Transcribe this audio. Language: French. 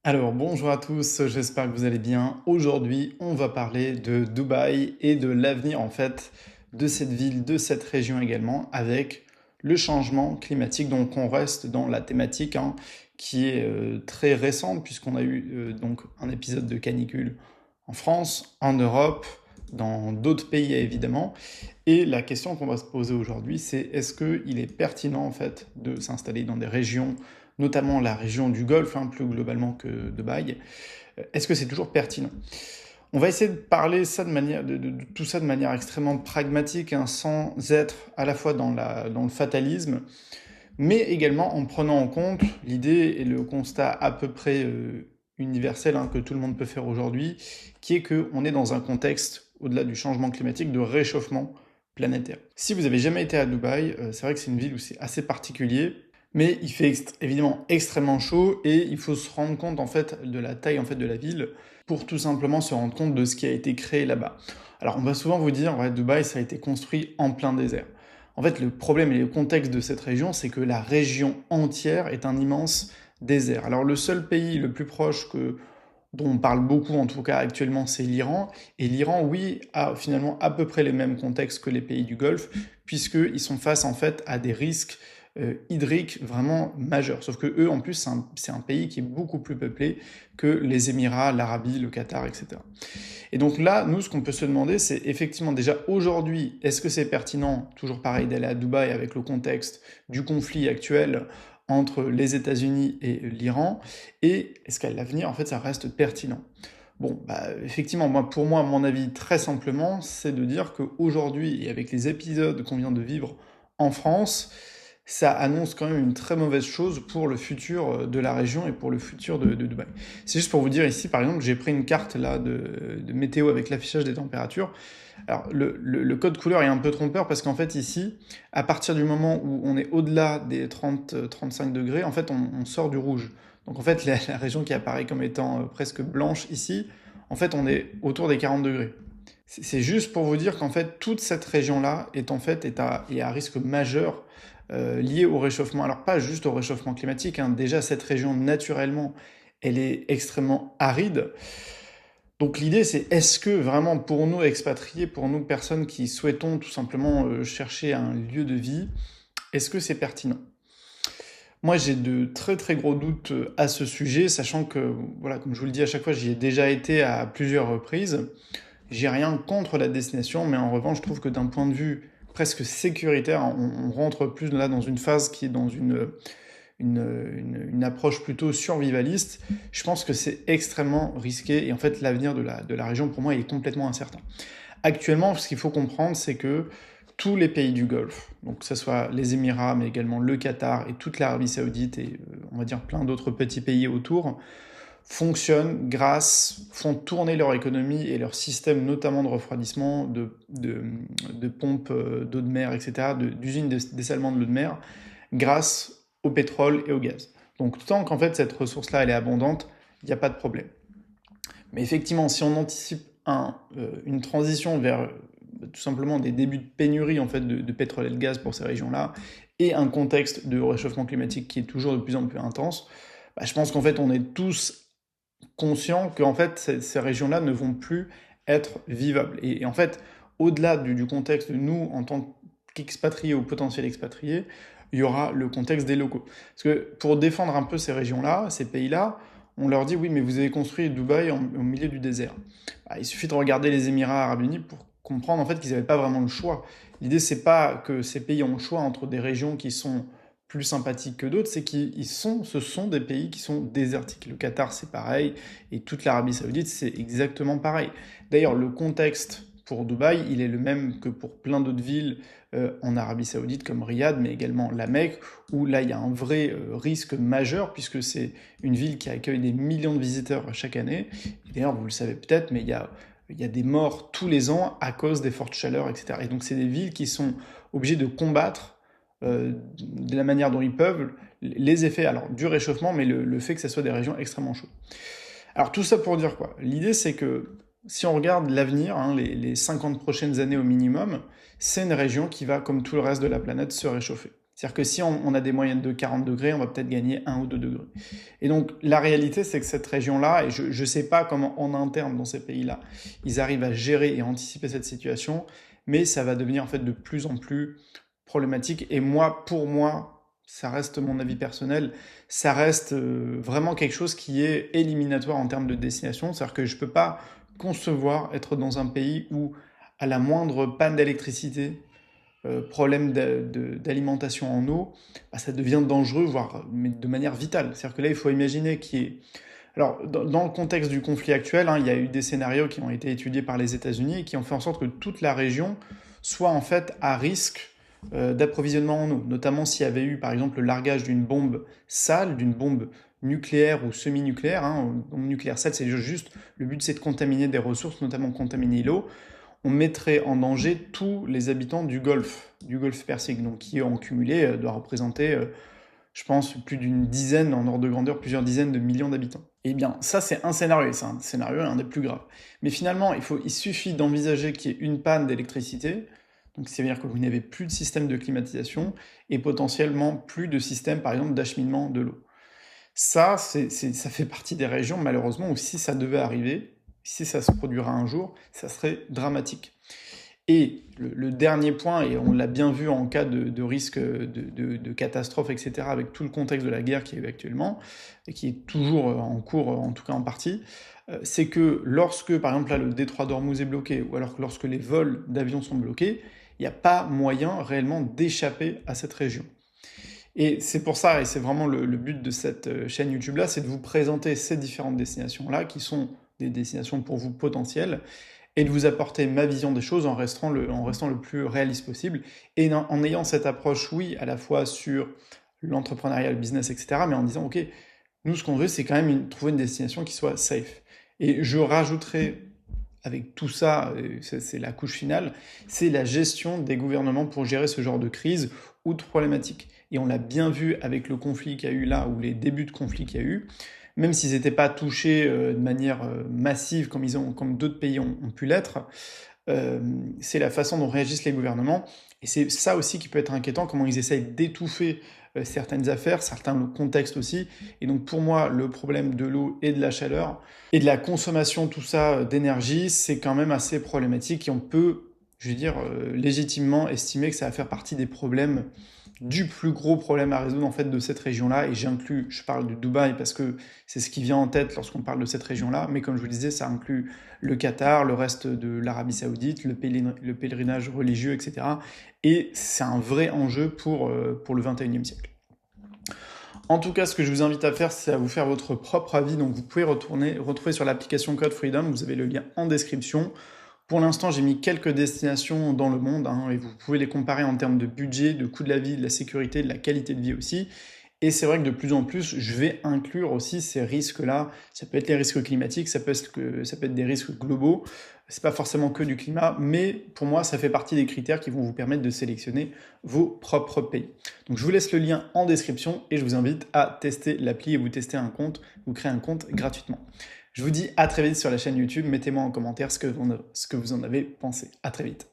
Alors bonjour à tous, j'espère que vous allez bien. Aujourd'hui, on va parler de Dubaï et de l'avenir en fait de cette ville, de cette région également, avec le changement climatique. Donc on reste dans la thématique qui est très récente puisqu'on a eu donc un épisode de canicule en France, en Europe, dans d'autres pays évidemment. Et la question qu'on va se poser aujourd'hui, c'est est-ce qu'il est pertinent en fait de s'installer dans des régions, notamment la région du Golfe, plus globalement que Dubaï, est-ce que c'est toujours pertinent? On va essayer de parler ça de tout ça de manière extrêmement pragmatique, sans être à la fois dans le fatalisme, mais également en prenant en compte l'idée et le constat à peu près universel que tout le monde peut faire aujourd'hui, qui est qu'on est dans un contexte, au-delà du changement climatique, de réchauffement planétaire. Si vous avez jamais été à Dubaï, c'est vrai que c'est une ville où c'est assez particulier, mais il fait évidemment extrêmement chaud et il faut se rendre compte en fait de la taille en fait de la ville pour tout simplement se rendre compte de ce qui a été créé là-bas. Alors on va souvent vous dire ouais, Dubaï ça a été construit en plein désert. En fait le problème et le contexte de cette région c'est que la région entière est un immense désert. Alors le seul pays le plus proche dont on parle beaucoup en tout cas actuellement, c'est l'Iran. Et l'Iran, oui, a finalement à peu près les mêmes contextes que les pays du Golfe, puisqu'ils sont face en fait à des risques hydriques vraiment majeurs. Sauf que eux, en plus, c'est un pays qui est beaucoup plus peuplé que les Émirats, l'Arabie, le Qatar, etc. Et donc là, nous, ce qu'on peut se demander, c'est effectivement déjà aujourd'hui, est-ce que c'est pertinent, toujours pareil, d'aller à Dubaï avec le contexte du conflit actuel entre les États-Unis et l'Iran, et est-ce qu'à l'avenir, en fait, ça reste pertinent? Bon, effectivement, pour moi, mon avis, très simplement, c'est de dire qu'aujourd'hui, et avec les épisodes qu'on vient de vivre en France, ça annonce quand même une très mauvaise chose pour le futur de la région et pour le futur de Dubaï. C'est juste pour vous dire ici, par exemple, j'ai pris une carte là de météo avec l'affichage des températures. Alors, le code couleur est un peu trompeur parce qu'en fait, ici, à partir du moment où on est au-delà des 30-35 degrés, en fait, on sort du rouge. Donc, en fait, la région qui apparaît comme étant presque blanche ici, en fait, on est autour des 40 degrés. C'est juste pour vous dire qu'en fait, toute cette région-là est en fait est à risque majeur lié au réchauffement. Alors, pas juste au réchauffement climatique, déjà, cette région, naturellement, elle est extrêmement aride. Donc l'idée, c'est est-ce que vraiment pour nous expatriés, pour nous personnes qui souhaitons tout simplement chercher un lieu de vie, est-ce que c'est pertinent? Moi, j'ai de très très gros doutes à ce sujet, sachant que, voilà, comme je vous le dis à chaque fois, j'y ai déjà été à plusieurs reprises. J'ai rien contre la destination, mais en revanche, je trouve que d'un point de vue presque sécuritaire, on rentre plus là dans une phase qui est dans une approche plutôt survivaliste. Je pense que c'est extrêmement risqué et en fait l'avenir de la région pour moi est complètement incertain. Actuellement, ce qu'il faut comprendre, c'est que tous les pays du Golfe, donc que ce soit les Émirats, mais également le Qatar et toute l'Arabie Saoudite et on va dire plein d'autres petits pays autour, font tourner leur économie et leur système, notamment de refroidissement, de pompes d'eau de mer, etc., d'usines de dessalement de l'eau de mer, grâce au pétrole et au gaz. Donc tant qu'en fait cette ressource-là elle est abondante, il n'y a pas de problème. Mais effectivement, si on anticipe une transition vers tout simplement des débuts de pénurie en fait de pétrole et de gaz pour ces régions-là, et un contexte de réchauffement climatique qui est toujours de plus en plus intense, je pense qu'en fait on est tous conscients que en fait ces régions-là ne vont plus être vivables. Et en fait, au-delà du contexte de nous en tant qu'expatriés ou potentiels expatriés, il y aura le contexte des locaux. Parce que pour défendre un peu ces régions-là, ces pays-là, on leur dit oui, mais vous avez construit Dubaï au milieu du désert. Il suffit de regarder les Émirats Arabes Unis pour comprendre en fait qu'ils n'avaient pas vraiment le choix. L'idée c'est pas que ces pays ont le choix entre des régions qui sont plus sympathiques que d'autres, c'est ce sont des pays qui sont désertiques. Le Qatar c'est pareil et toute l'Arabie Saoudite c'est exactement pareil. D'ailleurs le contexte pour Dubaï, il est le même que pour plein d'autres villes en Arabie Saoudite comme Riyad, mais également la Mecque, où là il y a un vrai risque majeur, puisque c'est une ville qui accueille des millions de visiteurs chaque année. Et d'ailleurs, vous le savez peut-être, mais il y a des morts tous les ans à cause des fortes chaleurs, etc. Et donc c'est des villes qui sont obligées de combattre de la manière dont ils peuvent les effets alors, du réchauffement, mais le fait que ce soit des régions extrêmement chaudes. Alors tout ça pour dire quoi? L'idée c'est que si on regarde l'avenir, les 50 prochaines années au minimum, c'est une région qui va, comme tout le reste de la planète, se réchauffer. C'est-à-dire que si on a des moyennes de 40 degrés, on va peut-être gagner 1 ou 2 degrés. Et donc la réalité, c'est que cette région-là, et je ne sais pas comment en interne dans ces pays-là, ils arrivent à gérer et anticiper cette situation, mais ça va devenir en fait de plus en plus problématique. Et moi, pour moi, ça reste mon avis personnel, ça reste vraiment quelque chose qui est éliminatoire en termes de destination. C'est-à-dire que je ne peux pas concevoir être dans un pays où, à la moindre panne d'électricité, problème d'alimentation en eau, bah, ça devient dangereux, voire de manière vitale. C'est-à-dire que là, il faut imaginer qu'il y ait... Alors, dans le contexte du conflit actuel, hein, il y a eu des scénarios qui ont été étudiés par les États-Unis et qui ont fait en sorte que toute la région soit en fait à risque d'approvisionnement en eau. Notamment s'il y avait eu, par exemple, le largage d'une bombe sale, d'une bombe nucléaire ou semi-nucléaire. Hein, bombe nucléaire sale, c'est juste, le but c'est de contaminer des ressources, notamment contaminer l'eau. On mettrait en danger tous les habitants du Golfe Persique, donc qui en cumulé doit représenter, je pense, plus d'une dizaine, en ordre de grandeur, plusieurs dizaines de millions d'habitants. Eh bien, ça c'est un scénario, et c'est un scénario un des plus graves. Mais finalement, il suffit d'envisager qu'il y ait une panne d'électricité, donc c'est-à-dire que vous n'avez plus de système de climatisation, et potentiellement plus de système, par exemple, d'acheminement de l'eau. Ça fait partie des régions, malheureusement, où si ça devait arriver, si ça se produira un jour, ça serait dramatique. Et le dernier point, et on l'a bien vu en cas de risque de catastrophe, etc., avec tout le contexte de la guerre qui est actuellement, et qui est toujours en cours, en tout cas en partie, c'est que lorsque, par exemple, là, le détroit d'Ormuz est bloqué, ou alors que lorsque les vols d'avions sont bloqués, il n'y a pas moyen réellement d'échapper à cette région. Et c'est pour ça, et c'est vraiment le but de cette chaîne YouTube-là, c'est de vous présenter ces différentes destinations-là, qui sont des destinations pour vous potentielles, et de vous apporter ma vision des choses en restant le plus réaliste possible, et en ayant cette approche, oui, à la fois sur l'entrepreneuriat, le business, etc., mais en disant, ok, nous, ce qu'on veut, c'est quand même trouver une destination qui soit safe. Et je rajouterai, avec tout ça, c'est la couche finale, c'est la gestion des gouvernements pour gérer ce genre de crise ou de problématiques. Et on l'a bien vu avec le conflit qu'il y a eu là, ou les débuts de conflit qu'il y a eu, même s'ils n'étaient pas touchés de manière massive comme d'autres pays ont pu l'être, c'est la façon dont réagissent les gouvernements. Et c'est ça aussi qui peut être inquiétant, comment ils essayent d'étouffer certaines affaires, certains contextes aussi. Et donc pour moi, le problème de l'eau et de la chaleur, et de la consommation, tout ça, d'énergie, c'est quand même assez problématique. Et on peut, je veux dire, légitimement estimer que ça va faire partie des problèmes, du plus gros problème à résoudre en fait de cette région-là, et je parle de Dubaï parce que c'est ce qui vient en tête lorsqu'on parle de cette région-là, mais comme je vous disais, ça inclut le Qatar, le reste de l'Arabie Saoudite, le pèlerinage religieux, etc. Et c'est un vrai enjeu pour le 21e siècle. En tout cas, ce que je vous invite à faire, c'est à vous faire votre propre avis. Donc vous pouvez retrouver sur l'application Code Freedom, vous avez le lien en description. Pour l'instant, j'ai mis quelques destinations dans le monde, hein, et vous pouvez les comparer en termes de budget, de coût de la vie, de la sécurité, de la qualité de vie aussi. Et c'est vrai que de plus en plus, je vais inclure aussi ces risques-là. Ça peut être les risques climatiques, ça peut être des risques globaux. C'est pas forcément que du climat, mais pour moi, ça fait partie des critères qui vont vous permettre de sélectionner vos propres pays. Donc je vous laisse le lien en description et je vous invite à tester l'appli et vous tester un compte, vous créer un compte gratuitement. Je vous dis à très vite sur la chaîne YouTube, mettez-moi en commentaire ce que vous en avez pensé. À très vite.